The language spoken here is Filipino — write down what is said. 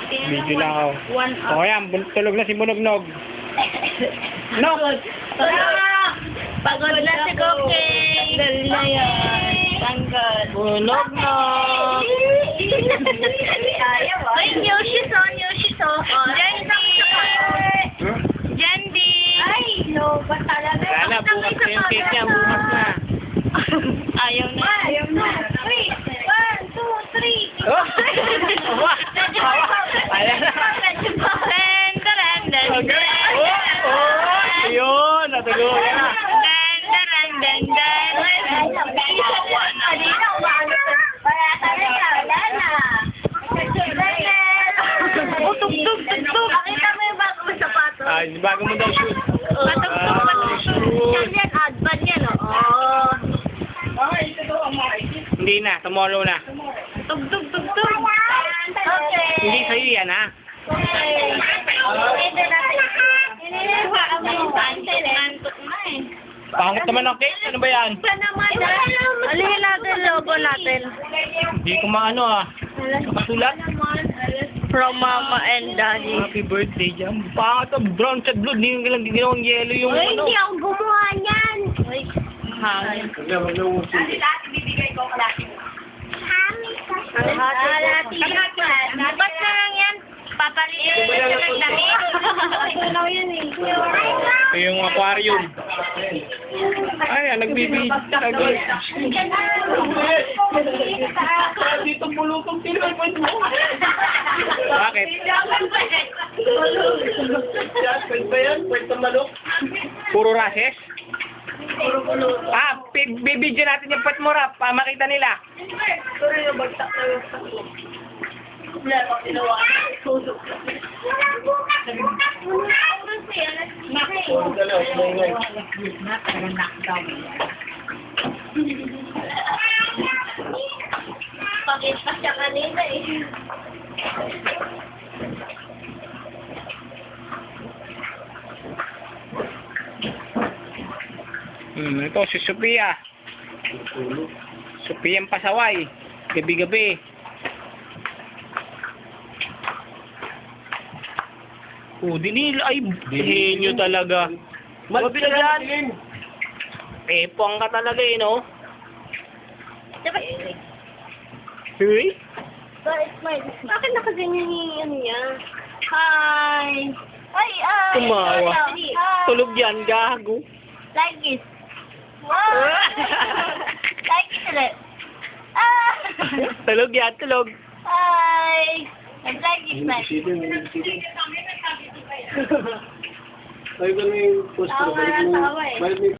Video lang ako. One O yan, tulog na si Munognog. Nog! Pagod na si Cookie. Tanggal na yan. Tanggal. Munognog! Ay, Yoshi-so, Yoshi-so. Jandy. Ay, no, ba talaga? Sana, bukas na yung cake niya, bukas na. Ayaw na. Ayaw na. 1, 2, 3. Oh! Ayan na. Ayun, natuluyan na. Tugtog. Pakita mo yung bago mo sapatos. Ay, bago mo daw shoot. Patugtog. Yan, advan yan, oo. Hindi na, tomorrow na. Tugtog. Okay. Hindi sa'yo yan, ha? Pangit naman ang cake. Ano ba yan? Alihin natin logo natin. Hindi ko maano, ah. Masulat. From Mama and Daddy. Happy birthday, Jam. Pangit ang brown at blue. Hindi lang ginawang yellow yung Uy, ano. hindi ako gumawa niyan. Hangin. Bukas na lang yan. Papalitin ko siya ng damit. Ito yung aquarium. Ay, nagbibig. Dito bulutong tinapin mo. Bakit? Puro rases? Ah, bibidyo natin yung pet mo, Rap. Para makita nila. Pakit pa siya kanina eh. Ito si Sophia. Sophia ang pasaway. Gabi-gabi. Dinil. Ay, henyo talaga. Malapit na yan. Pepong ka talaga eh, no? Diba? Hey? Bakit nakaganyan yung ano niya? Hi! Ay! Tumawa. Hi! Tulog yan, gago. Like it. Wow! Like it ulit. Tulog yan, tulog. Hi! Like it, man. Ay, ganun yung post ko. Tawa na tawa eh.